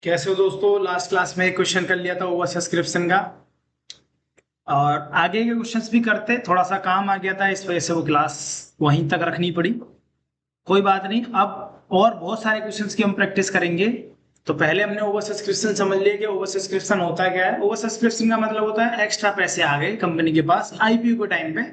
कैसे हो दोस्तों। लास्ट क्लास में एक क्वेश्चन कर लिया था ओवर सब्सक्रिप्शन का और आगे के क्वेश्चंस भी करते। थोड़ा सा काम आ गया था, इस वजह से वो क्लास वहीं तक रखनी पड़ी। कोई बात नहीं, अब और बहुत सारे क्वेश्चंस की हम प्रैक्टिस करेंगे। तो पहले हमने ओवर सब्सक्रिप्शन समझ लिया कि ओवर सब्सक्रिप्शन होता क्या है। ओवर सब्सक्रिप्शन का मतलब होता है एक्स्ट्रा पैसे आ गए कंपनी के पास, आईपीओ के टाइम पे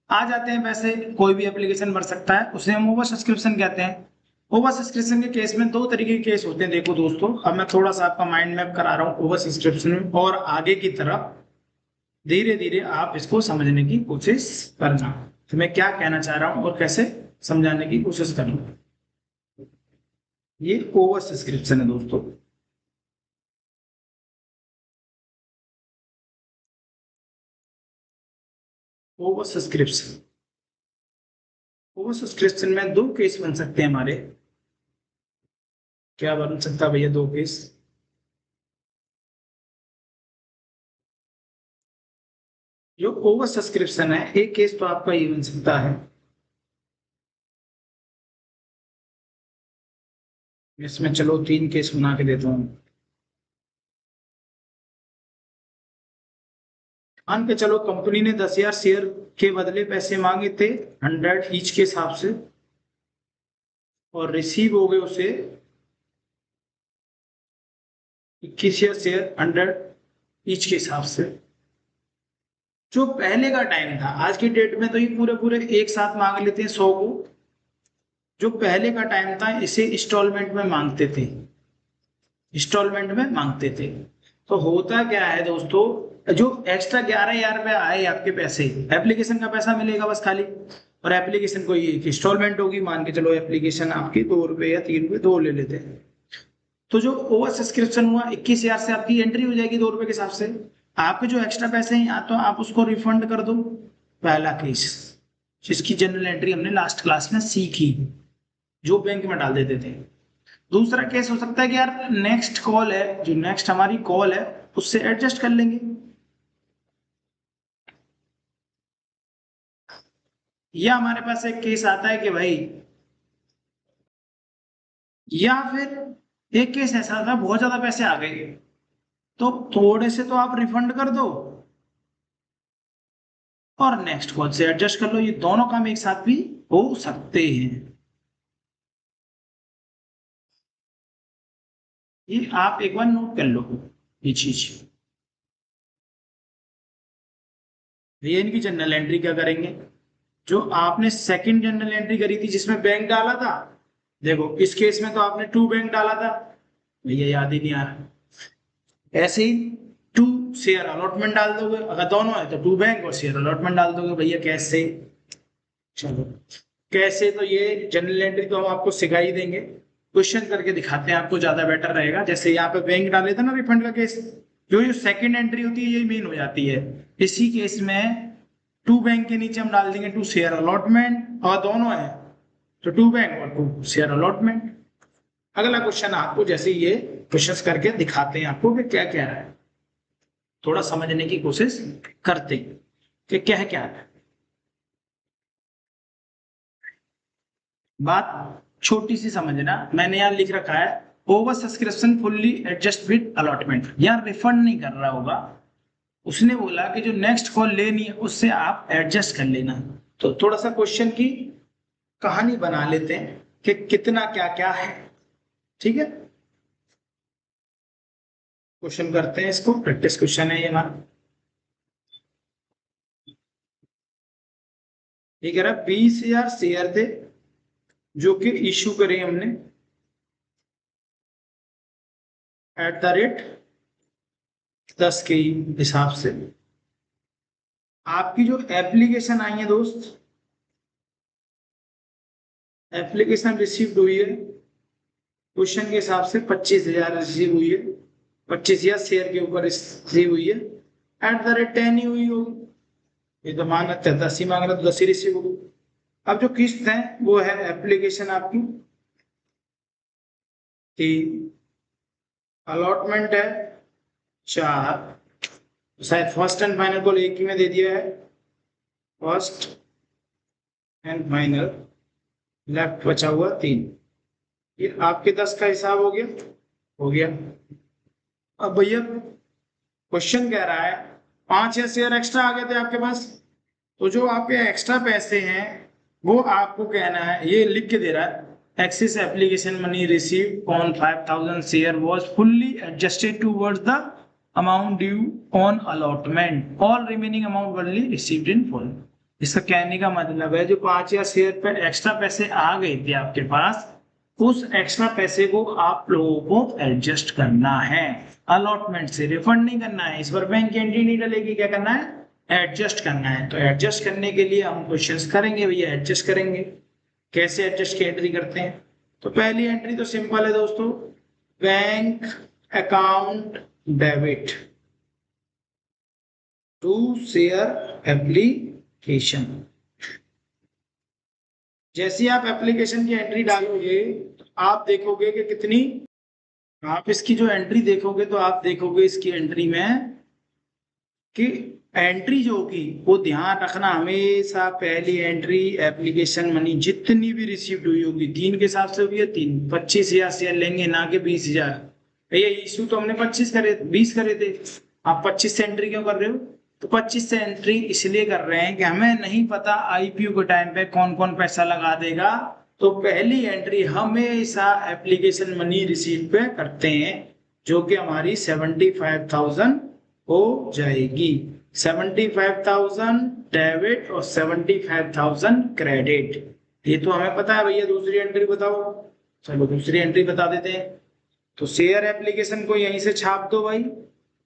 आ जाते हैं पैसे, कोई भी एप्लीकेशन भर सकता है, उसे हम ओवर सब्सक्रिप्शन कहते हैं। ओवर सब्सक्रिप्शन के केस में दो तरीके के केस होते हैं। देखो दोस्तों, अब मैं थोड़ा सा आपका माइंड मैप करा रहा हूँ ओवर सब्सक्रिप्शन में, और आगे की तरफ धीरे धीरे आप इसको समझने की कोशिश करना। तो मैं क्या कहना चाह रहा हूँ और कैसे समझाने की कोशिश करना। ये ओवर सब्सक्रिप्शन है दोस्तों। ओवर सब्सक्रिप्शन, ओवर सब्सक्रिप्शन में दो केस बन सकते हैं हमारे। क्या बन सकता है भैया? दो केस। जो ओवर सब्सक्रिप्शन है, एक केस तो आपका ये बन सकता है, इसमें चलो तीन केस बना के देता हूँ। मान के चलो कंपनी ने 10,000 शेयर के बदले पैसे मांगे थे 100 ईच के हिसाब से, और रिसीव हो गए उसे 21,000 शेयर 100 ईच के हिसाब से। जो पहले का टाइम था, आज की डेट में तो ये पूरे पूरे एक साथ मांग लेते हैं 100 को। जो पहले का टाइम था, इसे इंस्टॉलमेंट में मांगते थे, इंस्टॉलमेंट में मांगते थे। तो होता क्या है दोस्तों, जो एक्स्ट्रा 11,000 रुपये आए आपके पैसे, एप्लीकेशन का पैसा मिलेगा बस खाली, और एप्लीकेशन कोई एक इंस्टॉलमेंट होगी। मान के चलो एप्लीकेशन आपकी 2 रुपए या 3 रुपए दो ले लेते हैं। तो जो ओवर सब्सक्रिप्शन हुआ 21,000 से आपकी एंट्री हो जाएगी 2 रुपए के हिसाब से। आपके जो एक्स्ट्रा पैसे हैं या तो आप उसको रिफंड कर दो, पहला केस, जिसकी जनरल एंट्री हमने लास्ट क्लास में सीखी, जो बैंक में डाल देते थे। दूसरा केस हो सकता है कि यार नेक्स्ट कॉल है, जो नेक्स्ट हमारी कॉल है उससे एडजस्ट कर लेंगे। या हमारे पास एक केस आता है कि भाई, या फिर एक केस ऐसा था बहुत ज्यादा पैसे आ गए, तो थोड़े से तो आप रिफंड कर दो और नेक्स्ट कॉल से एडजस्ट कर लो। ये दोनों काम एक साथ भी हो सकते हैं। ये आप एक बार नोट कर लो ये चीज। ये इनकी जनरल एंट्री क्या करेंगे, जो आपने सेकंड जनरल एंट्री करी थी जिसमें बैंक डाला था, देखो इस केस में तो आपने टू बैंक डाला था, भैया याद ही नहीं आ रहा। ऐसे ही टू शेयर अलॉटमेंट डाल दोगे, अगर दोनों है तो टू बैंक और शेयर अलॉटमेंट डाल दोगे भैया। कैसे? चलो कैसे, तो ये जनरल एंट्री तो हम आपको सिखा ही देंगे, क्वेश्चन करके दिखाते हैं आपको, ज्यादा बेटर रहेगा। जैसे यहाँ पे बैंक डाले थे ना रिफंड का केस, जो ये सेकंड एंट्री होती है यही मेन हो जाती है। इसी केस में टू बैंक के नीचे हम डाल देंगे टू शेयर अलॉटमेंट, और दोनों है तो टू बैंक और टू शेयर अलॉटमेंट। अगला क्वेश्चन आपको जैसे ये क्वेश्चन करके दिखाते हैं आपको कि क्या क्या है, थोड़ा समझने की कोशिश करते हैं कि क्या है क्या है। बात छोटी सी समझना, मैंने यहाँ लिख रखा है over subscription fully adjust with allotment. यार रिफंड नहीं कर रहा होगा, उसने बोला कि जो नेक्स्ट कॉल लेनी है उससे आप एडजस्ट कर लेना। तो थोड़ा सा क्वेश्चन की कहानी बना लेते हैं कि कितना क्या क्या है। ठीक है, क्वेश्चन करते हैं इसको, प्रैक्टिस क्वेश्चन है ये हमारा। ये कह रहा 20,000 शेयर थे जो कि इशू करे हमने एट द रेट 10 के हिसाब से। आपकी जो एप्लीकेशन आई है दोस्त, एप्लीकेशन रिसीव्ड हुई है क्वेश्चन के हिसाब से 25,000 रिसीव हुई है, 25,000 शेयर के ऊपर रिसीव हुई है, एट द रेट 10 ही हुई होगी। ये तो मान रखते हैं 10 ही मांग रहा तो 10 ही रिसीव होगी। अब जो किस्त है वो है एप्लीकेशन आपकी कि अलॉटमेंट है 4, शायद फर्स्ट एंड फाइनल को एक ही में दे दिया है, फर्स्ट एंड फाइनल, लेफ्ट बचा हुआ 3। ये आपके 10 का हिसाब हो गया। हो गया। अब भैया क्वेश्चन कह रहा है 5 या शेयर एक्स्ट्रा आ गए थे आपके पास, तो जो आपके एक्स्ट्रा पैसे हैं वो आपको कहना है, ये लिख के दे रहा है axis application money receive on 5000 share was fully adjusted towards the amount due on allotment, all remaining amount only received in full. इसका कहने का मतलब है जो 5 या शेयर पे एक्स्ट्रा पैसे आ गए थे आपके पास, उस एक्स्ट्रा पैसे को आप लोगों को एडजस्ट करना है, अलॉटमेंट से रिफंड नहीं करना है। इस पर बैंक की एंट्री नहीं डलेगी, क्या करना है, एडजस्ट करना है। तो एडजस्ट करने के लिए हम क्वेश्चंस करेंगे भैया, एडजस्ट करेंगे। कैसे एडजस्ट की एंट्री करते हैं, तो पहली एंट्री तो सिंपल है दोस्तों, bank account debit to share application. जैसे आप एप्लीकेशन की एंट्री डालोगे तो आप देखोगे कि कितनी, आप इसकी जो एंट्री देखोगे तो आप देखोगे इसकी एंट्री में कि एंट्री जो होगी वो ध्यान रखना हमेशा, पहली एंट्री एप्लीकेशन मनी जितनी भी रिसीव्ड हुई होगी 3 के हिसाब से होगी, 3 25,000 शेयर लेंगे ना कि 20,000। भैया इशू तो हमने 20 करे थे, आप 25 से एंट्री क्यों कर रहे हो, तो 25 से एंट्री इसलिए कर रहे हैं कि हमें नहीं पता आईपीओ के टाइम पे कौन कौन पैसा लगा देगा, तो पहली एंट्री हमेशा एप्लीकेशन मनी रिसीव पे करते हैं, जो कि हमारी 75,000 हो जाएगी। 75,000 डेबिट और 75,000 क्रेडिट, ये तो हमें पता है भैया। दूसरी एंट्री बताओ, चलो दूसरी एंट्री बता देते हैं। तो शेयर एप्लीकेशन को यहीं से छाप दो भाई,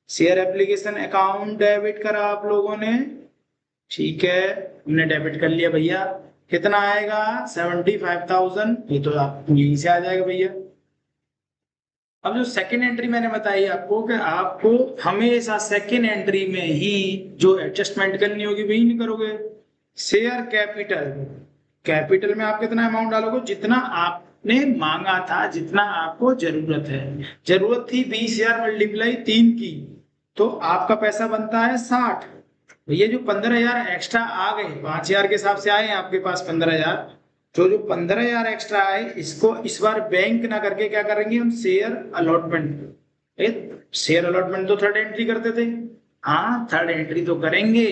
शेयर एप्लीकेशन अकाउंट डेबिट करा आप लोगों ने, ठीक है, हमने डेबिट कर लिया भैया। कितना आएगा 75,000, ये तो आप यहीं से आ जाएगा भैया। अब जो सेकेंड एंट्री मैंने बताई आपको कि आपको हमेशा सेकेंड एंट्री में ही जो एडजस्टमेंट करनी होगी वही नहीं करोगे। शेयर कैपिटल, कैपिटल में आप कितना अमाउंट डालोगे, जितना आपने मांगा था, जितना आपको जरूरत है। जरूरत थी 20,000 मल्टीप्लाई 3 की, तो आपका पैसा बनता है 60। भैया जो 15,000 एक्स्ट्रा आ गए, 5,000 के हिसाब से आए हैं आपके पास 15,000, जो 15,000 एक्स्ट्रा आए इसको इस बार बैंक ना करके क्या करेंगे हम, शेयर अलॉटमेंट। शेयर अलॉटमेंट तो थर्ड एंट्री करते थे, हाँ थर्ड एंट्री तो करेंगे,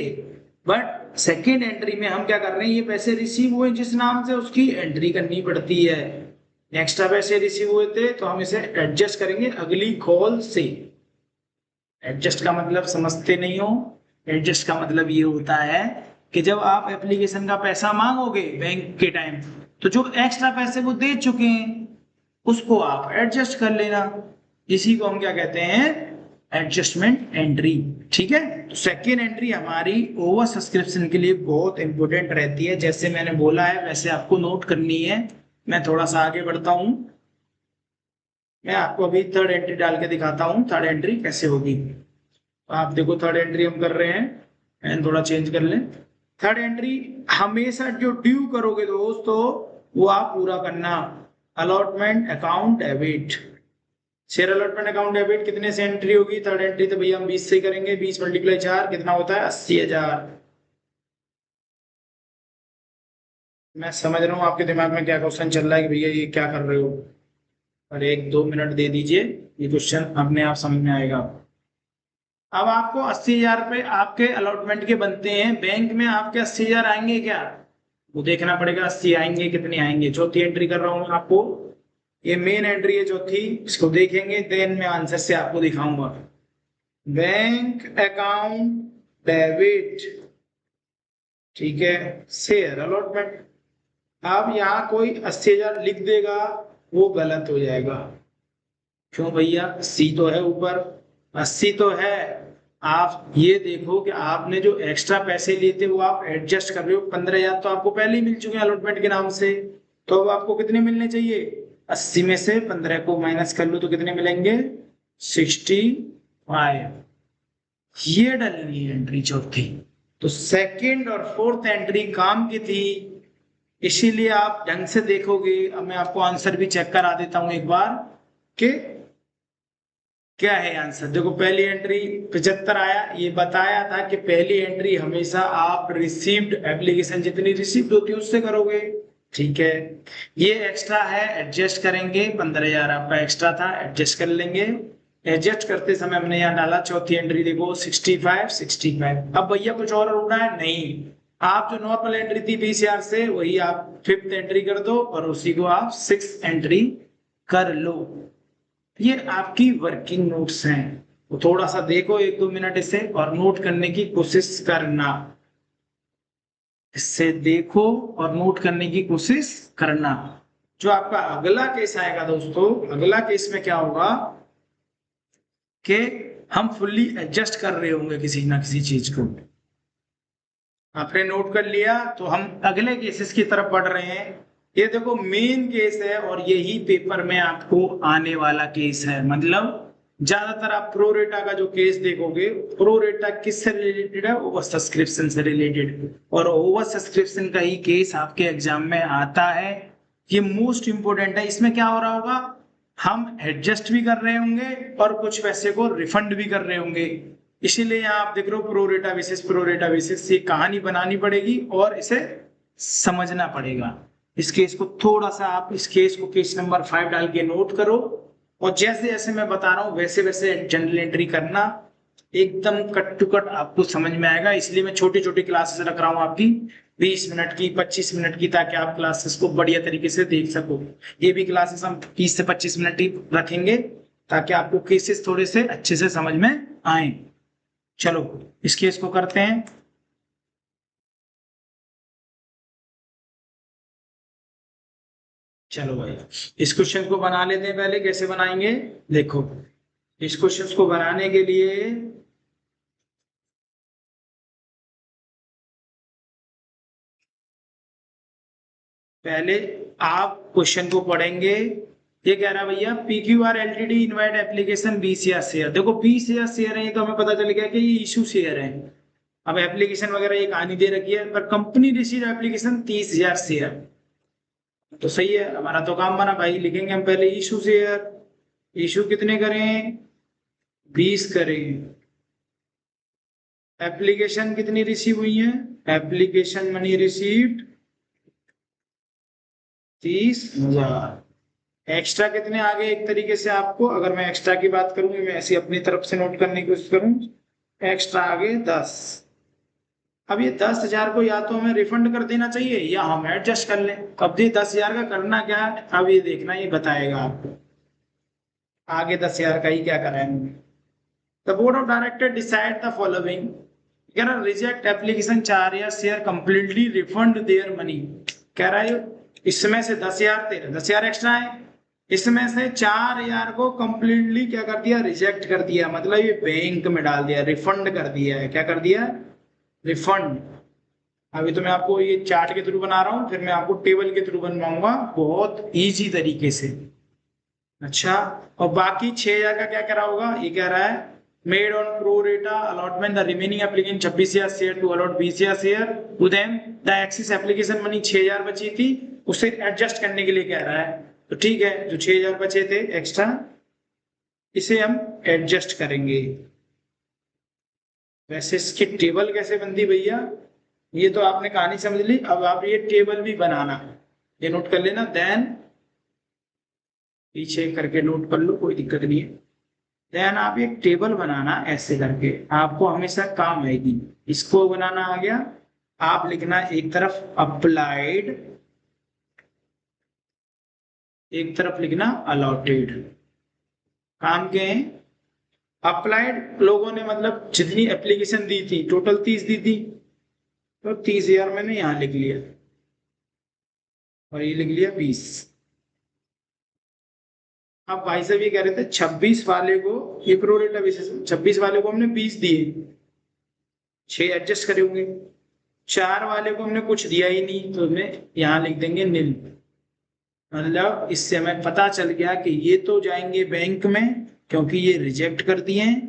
बट सेकेंड एंट्री में हम क्या कर रहे हैं, ये पैसे रिसीव हुए जिस नाम से उसकी एंट्री करनी पड़ती है। एक्स्ट्रा पैसे रिसीव हुए थे तो हम इसे एडजस्ट करेंगे अगली कॉल से। एडजस्ट का मतलब समझते नहीं हो, एडजस्ट का मतलब ये होता है कि जब आप एप्लीकेशन का पैसा मांगोगे बैंक के टाइम, तो जो एक्स्ट्रा पैसे वो दे चुके हैं उसको आप एडजस्ट कर लेना, इसी को हम क्या कहते हैं, एडजस्टमेंट एंट्री। ठीक है, तो सेकेंड एंट्री हमारी ओवर सब्सक्रिप्शन के लिए बहुत इंपॉर्टेंट रहती है, जैसे मैंने बोला है वैसे आपको नोट करनी है। मैं थोड़ा सा आगे बढ़ता हूं, मैं आपको अभी थर्ड एंट्री डाल के दिखाता हूं थर्ड एंट्री कैसे होगी। आप देखो थर्ड एंट्री हम कर रहे हैं, एंड थोड़ा चेंज कर लें। थर्ड एंट्री हमेशा जो ड्यू करोगे दोस्तों वो आप पूरा करना, allotment account debit, share allotment account debit कितने से एंट्री होगी थर्ड एंट्री, तो भैया हम 20 से करेंगे, 20 मल्टीप्लाई 4 कितना होता है 80,000। मैं समझ रहा हूँ आपके दिमाग में क्या क्वेश्चन चल रहा है कि भैया ये क्या कर रहे हो, और 1-2 मिनट दे दीजिए, ये क्वेश्चन अपने आप समझ में आएगा। अब आपको 80,000 रुपए आपके अलॉटमेंट के बनते हैं, बैंक में आपके 80,000 आएंगे क्या, वो देखना पड़ेगा 80 आएंगे कितने आएंगे। चौथी एंट्री कर रहा हूं मैं आपको, ये मेन एंट्री है चौथी, इसको देखेंगे देन मैं आंसर से आपको दिखाऊंगा। बैंक अकाउंट डेबिट, ठीक है, शेयर अलॉटमेंट। अब यहाँ कोई 80,000 लिख देगा वो गलत हो जाएगा, क्यों भैया 80 तो है ऊपर, 80 तो है। आप ये देखो कि आपने जो एक्स्ट्रा पैसे लिए थे वो आप एडजस्ट कर रहे हो, 15,000 तो आपको पहले ही मिल चुके हैं अलॉटमेंट के नाम से, तो अब आपको कितने मिलने चाहिए, 80 में से 15 को माइनस कर लो तो कितने मिलेंगे 65। ये डलनी है एंट्री चौथी। तो सेकेंड और फोर्थ एंट्री काम की थी, इसीलिए आप ढंग से देखोगे। अब मैं आपको आंसर भी चेक करा देता हूं एक बार कि क्या है आंसर। देखो पहली एंट्री 75 आया, ये बताया था कि पहली एंट्री हमेशा आप रिसीव्ड एप्लीकेशन जितनी रिसीव्ड होती है उससे करोगे। ठीक है, ये एक्स्ट्रा है, एडजस्ट करेंगे। 15,000 आपका एक्स्ट्रा था, एडजस्ट कर लेंगे। एडजस्ट करते समय हमने यहाँ डाला चौथी एंट्री, देखो 65 65। अब भैया कुछ और होना है नहीं, आप जो नॉर्मल एंट्री थी 20,000 से, वही आप फिफ्थ एंट्री कर दो और उसी को आप सिक्स एंट्री कर लो। ये आपकी वर्किंग नोट्स हैं, तो थोड़ा सा देखो 1-2 मिनट इसे और नोट करने की कोशिश करना। इससे देखो और नोट करने की कोशिश करना। जो आपका अगला केस आएगा दोस्तों, अगला केस में क्या होगा कि हम फुल्ली एडजस्ट कर रहे होंगे किसी ना किसी चीज को। आपने नोट कर लिया, तो हम अगले केसेस की तरफ बढ़ रहे हैं। ये देखो मेन केस है और यही पेपर में आपको आने वाला केस है। मतलब ज्यादातर आप प्रोरेटा का जो केस देखोगे, प्रोरेटा किससे रिलेटेड है? ओवर सब्सक्रिप्शन से रिलेटेड, और ओवर सब्सक्रिप्शन का ही केस आपके एग्जाम में आता है। ये मोस्ट इंपोर्टेंट है। इसमें क्या हो रहा होगा, हम एडजस्ट भी कर रहे होंगे और कुछ पैसे को रिफंड भी कर रहे होंगे। इसीलिए यहाँ आप देख रहे हो प्रोरेटा बेसिस, प्रोरेटा बेसिस। ये कहानी बनानी पड़ेगी और इसे समझना पड़ेगा। इस केस को थोड़ा सा आप इस केस को केस नंबर 5 डाल के नोट करो, और जैसे जैसे मैं बता रहा हूँ वैसे वैसे जनरल एंट्री करना। एकदम कट टू कट आपको समझ में आएगा। इसलिए मैं छोटी छोटी क्लासेस रख रहा हूँ आपकी, 20 मिनट की, 25 मिनट की, ताकि आप क्लासेस को बढ़िया तरीके से देख सको। ये भी क्लासेस हम 30 से 25 मिनट ही रखेंगे, ताकि आपको केसेस थोड़े से अच्छे से समझ में आए। चलो इस केस को करते हैं। चलो भाई, इस क्वेश्चन को बना लेते हैं। पहले कैसे बनाएंगे, देखो इस क्वेश्चन को बनाने के लिए पहले आप क्वेश्चन को पढ़ेंगे। ये कह रहा है भैया PQR LTD invite application 20,000 share. देखो 20,000 शेयर है, ये तो हमें पता चल गया कि ये इशू शेयर है। अब एप्लीकेशन वगैरह ये कहानी दे रखी है, पर कंपनी रिसीव एप्लीकेशन 30,000 शेयर। तो सही है, हमारा तो काम बना भाई। लिखेंगे हम पहले इशू शेयर। इशू कितने करें? 20 करें। एप्लीकेशन कितनी रिसीव हुई है? Application money received 30,000। एक्स्ट्रा कितने आ गए? एक तरीके से आपको, अगर मैं एक्स्ट्रा की बात करूं, मैं ऐसी अपनी तरफ से नोट करने की कोशिश करूं, एक्स्ट्रा आ गए 10। अब ये 10,000 को या तो हमें रिफंड कर देना चाहिए या हम एडजस्ट कर लें। अब ये 10,000 का करना क्या है, अब ये देखना, ये बताएगा आपको आगे 10,000 का ही क्या कराएंगे। The board of director decide the following, reject application 4,000 share completely refund their money. कह रहा है इसमें से 10,000 थे, 10,000 एक्स्ट्रा है, इसमें से 4,000 को कंप्लीटली क्या कर दिया? रिजेक्ट कर दिया। मतलब ये बैंक में डाल दिया, रिफंड कर दिया है। क्या कर दिया? रिफंड। अभी तो मैं आपको ये चार्ट के थ्रू बना रहा हूं, फिर मैं आपको टेबल के थ्रू बनवाऊंगा बहुत इजी तरीके से। अच्छा, और बाकी 6,000 का क्या करा होगा? ये कह रहा है made on pro rata allotment the remaining application 26,000 share to allot 20,000 share to them the excess application money 6,000 बची थी, उसे एडजस्ट करने के लिए कह रहा है। तो ठीक है, जो 6,000 बचे थे एक्स्ट्रा, इसे हम एडजस्ट करेंगे। वैसे इसकी टेबल कैसे बनती भैया, ये तो आपने कहानी समझ ली। अब आप ये टेबल भी बनाना, ये नोट कर लेना, देन पीछे करके नोट कर लो, कोई दिक्कत नहीं है। देन आप एक टेबल बनाना ऐसे करके, आपको हमेशा काम आएगी। इसको बनाना आ गया, आप लिखना एक तरफ अप्लाइड, एक तरफ लिखना अलॉटेड। काम के हैं अप्लाइड, लोगों ने मतलब जितनी एप्लीकेशन दी थी टोटल 30 दी थी, तो 30,000 मैंने यहां लिख लिया और ये लिख लिया 20। अब भाई साहब ये कह रहे थे 26 वाले को, ये प्रोरेटा बेसिस, 26 वाले को हमने 20 दिए, 6 एडजस्ट करे होंगे। 4 वाले को हमने कुछ दिया ही नहीं, तो हमें यहाँ लिख देंगे नील। मतलब इससे हमें पता चल गया कि ये तो जाएंगे बैंक में, क्योंकि ये रिजेक्ट कर दिए हैं,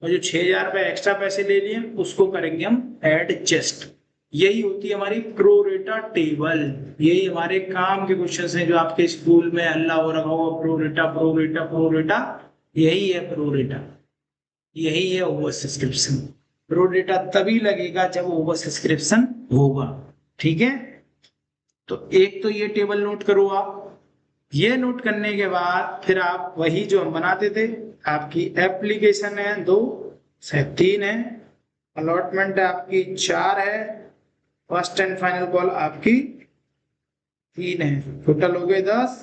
और जो 6,000 रुपए एक्स्ट्रा पैसे ले लिए उसको करेंगे हम एडजस्ट। यही होती है हमारी प्रोरेटा टेबल। यही हमारे काम के क्वेश्चन हैं जो आपके स्कूल में अल्लाह हो रखा होगा, प्रोरेटा प्रोरेटा प्रोरेटा। यही है प्रोरेटा, यही है ओवर सब्सक्रिप्शन। प्रोरेटा तभी लगेगा जब ओवर सब्सक्रिप्शन होगा। ठीक है, तो एक तो ये टेबल नोट करो आप। ये नोट करने के बाद फिर आप वही जो हम बनाते थे, आपकी एप्लीकेशन है 2 से 3 है, अलॉटमेंट आपकी 4 है, फर्स्ट एंड फाइनल कॉल आपकी 3 है, टोटल हो गए 10।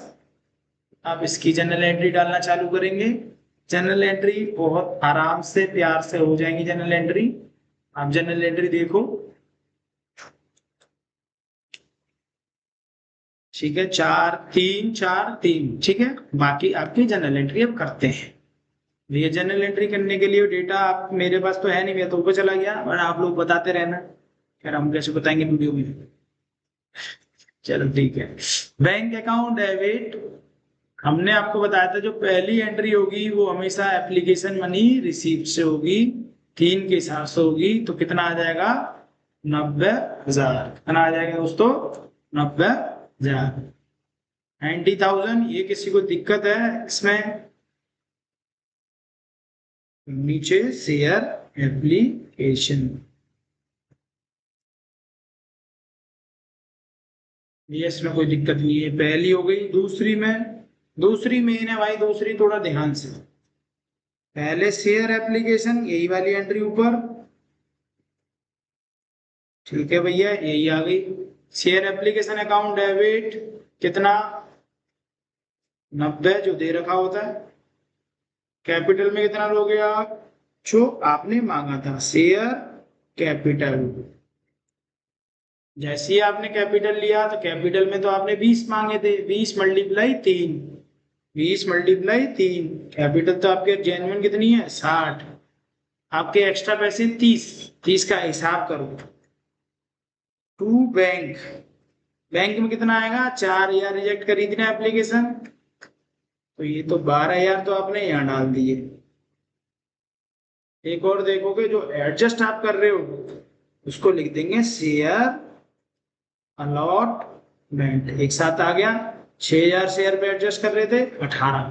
आप इसकी जनरल एंट्री डालना चालू करेंगे। जनरल एंट्री बहुत आराम से प्यार से हो जाएंगी जनरल एंट्री। आप जनरल एंट्री देखो, ठीक है, 4 3 4 3, ठीक है। बाकी आपकी जनरल एंट्री अब करते हैं। ये जनरल एंट्री करने के लिए डेटा आप, मेरे पास तो है नहीं, मैं तो ऊपर चला गया, और आप लोग बताते रहना, फिर हम कैसे बताएंगे वीडियो में। चलो ठीक है। बैंक अकाउंट डेबिट, हमने आपको बताया था जो पहली एंट्री होगी वो हमेशा एप्लीकेशन मनी रिसीप्ट से होगी, 3 के हिसाब से होगी, तो कितना आ जाएगा 90,000। कितना आ जाएगा दोस्तों 90,000। 90,000। ये किसी को दिक्कत है इसमें, नीचे शेयर एप्लीकेशन, ये इसमें कोई दिक्कत नहीं है। पहली हो गई। दूसरी मेन है भाई, दूसरी थोड़ा ध्यान से। पहले शेयर एप्लीकेशन, यही वाली एंट्री ऊपर, ठीक है भैया, यही आ गई। शेयर एप्लीकेशन अकाउंट डेबिट कितना 90 जो दे रखा होता है। कैपिटल में कितना लोगे आप, जो आपने मांगा था शेयर कैपिटल। जैसे ही आपने कैपिटल लिया तो कैपिटल में तो आपने 20 मांगे थे, 20 मल्टीप्लाई 3, 20 मल्टीप्लाई 3। कैपिटल तो आपके जेन्युइन कितनी है 60, आपके एक्स्ट्रा पैसे 30, 30 का हिसाब करो। टू बैंक, बैंक में कितना आएगा 4,000, रिजेक्ट करी थी ना एप्लीकेशन, तो ये तो 12,000 तो आपने यहाँ डाल दिए। एक और देखोगे, जो एडजस्ट आप कर रहे हो उसको लिख देंगे शेयर अलॉटमेंट, एक साथ आ गया। 6,000 शेयर पे एडजस्ट कर रहे थे 18।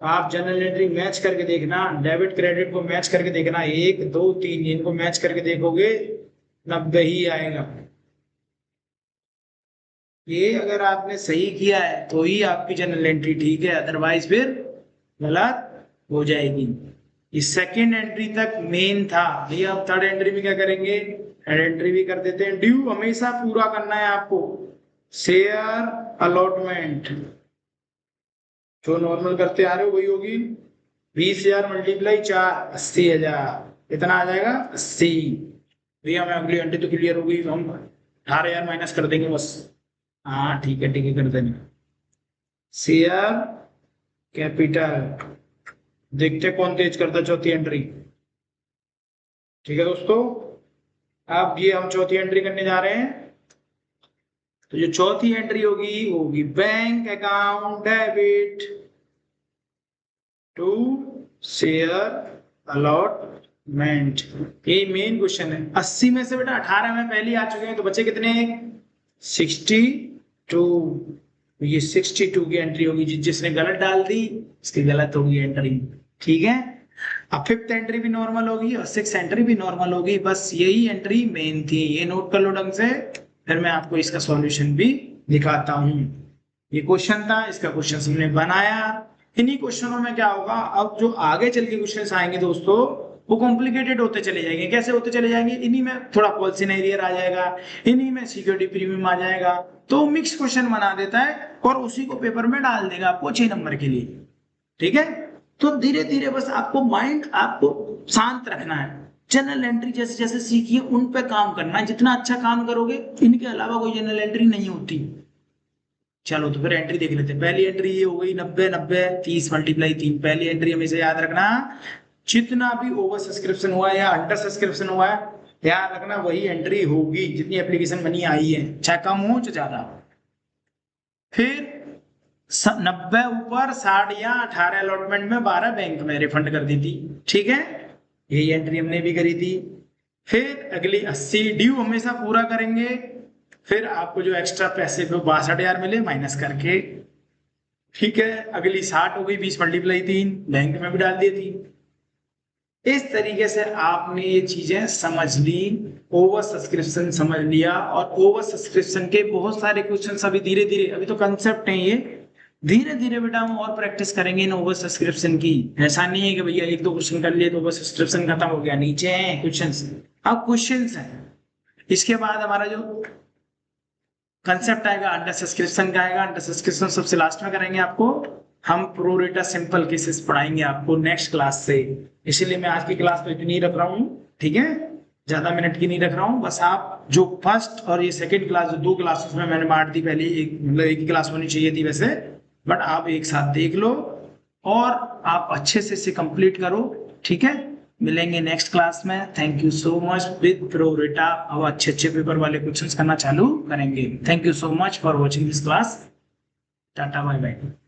तो आप जनरल एंट्री मैच करके देखना, डेबिट क्रेडिट को मैच करके देखना, 1 2 3 इनको मैच करके देखोगे 90 ही आएगा। ये अगर आपने सही किया है तो ही आपकी जनरल एंट्री ठीक है, अदरवाइज फिर गलत हो जाएगी। इस सेकेंड एंट्री तक मेन था भैया। अब थर्ड एंट्री में क्या करेंगे, थर्ड एंट्री भी कर देते हैं। ड्यू हमेशा पूरा करना है आपको। शेयर अलॉटमेंट जो नॉर्मल करते आ रहे हो वही होगी। 20,000 मल्टीप्लाई 4, 80,000। इतना आ जाएगा 80। भैया मैं अगली एंट्री तो क्लियर हो गई, हम 18,000 माइनस कर देंगे बस। हाँ ठीक है कर देंगे। शेयर कैपिटल, देखते कौन तेज करता चौथी एंट्री। ठीक है दोस्तों, अब ये हम चौथी एंट्री करने जा रहे हैं। तो जो चौथी एंट्री होगी वो होगी bank account debit to share allotment. ये मेन क्वेश्चन है। 80 में से बेटा 18 में पहले आ चुके हैं, तो बचे कितने 62। ये 62 की एंट्री होगी। जिसने गलत डाल दी इसकी गलत होगी एंट्री, ठीक है। अब फिफ्थ एंट्री भी नॉर्मल होगी और सिक्स एंट्री भी नॉर्मल होगी। बस यही एंट्री मेन थी, ये नोट कर लो ढंग से, फिर मैं आपको इसका सॉल्यूशन भी दिखाता हूं। ये क्वेश्चन था, इसका क्वेश्चन हमने बनाया। इन्हीं क्वेश्चनों में क्या होगा, अब जो आगे चल के क्वेश्चन आएंगे दोस्तों वो कॉम्प्लिकेटेड होते चले जाएंगे। कैसे होते चले जाएंगे, इन्हीं में थोड़ा पॉलिसी एरियर आ जाएगा, इन्हीं में सिक्योरिटी प्रीमियम आ जाएगा, तो मिक्स क्वेश्चन बना देता है और उसी को पेपर में डाल देगा आपको 6 नंबर के लिए, ठीक है। तो धीरे धीरे बस आपको माइंड आपको शांत रखना है। जनरल एंट्री जैसे जैसे सीखिए उन पे काम करना है। जितना अच्छा काम करोगे इनके अलावा कोई जनरल एंट्री नहीं होती। चलो तो फिर एंट्री देख लेते हैं। पहली एंट्री ये हो गई 90 90 30 मल्टीप्लाई 3। पहली एंट्री हमेशा याद रखना, जितना भी ओवर सब्सक्रिप्शन हुआ है या अंडर सब्सक्रिप्शन हुआ है, ध्यान रखना वही एंट्री होगी जितनी एप्लीकेशन मनी आई है, चाहे कम हो चाहे ज्यादा। फिर 90 ऊपर 60 या 18 अलॉटमेंट में 12 बैंक में रिफंड कर दी थी, ठीक है। यही एंट्री हमने भी करी थी। फिर अगली 80 ड्यू हमेशा पूरा करेंगे। फिर आपको जो एक्स्ट्रा पैसे पे 62,000 मिले माइनस करके, ठीक है। अगली 60 हो गई, 20 मल्टीप्लाई 3, बैंक में भी डाल दी थी। इस तरीके से आपने ये चीजें समझ ली, ओवर सब्सक्रिप्शन समझ लिया, और ओवर सब्सक्रिप्शन के बहुत सारे क्वेश्चन अभी धीरे धीरे, अभी तो कंसेप्ट है ये, धीरे धीरे बेटा हम और प्रैक्टिस करेंगे इन ओवर सब्सक्रिप्शन की। ऐसा नहीं है कि भैया एक दो क्वेश्चन कर लिए तो ओवर सब्सक्रिप्शन खत्म हो गया, नीचे हैं क्वेश्चन, अब क्वेश्चन है। इसके बाद हमारा जो कंसेप्ट आएगा अंडर सब्सक्रिप्शन का आएगा। अंडर सब्सक्रिप्शन सबसे लास्ट में करेंगे, आपको हम प्रो रेटा सिंपल केसेस पढ़ाएंगे आपको नेक्स्ट क्लास से। इसीलिए मैं आज की क्लास तो इतनी रख रहा हूँ, ठीक है, ज्यादा मिनट की नहीं रख रहा हूँ। बस आप जो फर्स्ट और ये सेकंड क्लास, जो 2 क्लासेस में मैंने बांट दी, पहले एक मतलब एक ही क्लास होनी चाहिए थी वैसे, बट आप एक साथ देख लो और आप अच्छे से इसे कंप्लीट करो, ठीक है। मिलेंगे नेक्स्ट क्लास में। Thank you so much. With pro रेटा अब अच्छे अच्छे पेपर वाले क्वेश्चंस करना चालू करेंगे। Thank you so much for watching this class. Tata bye bye.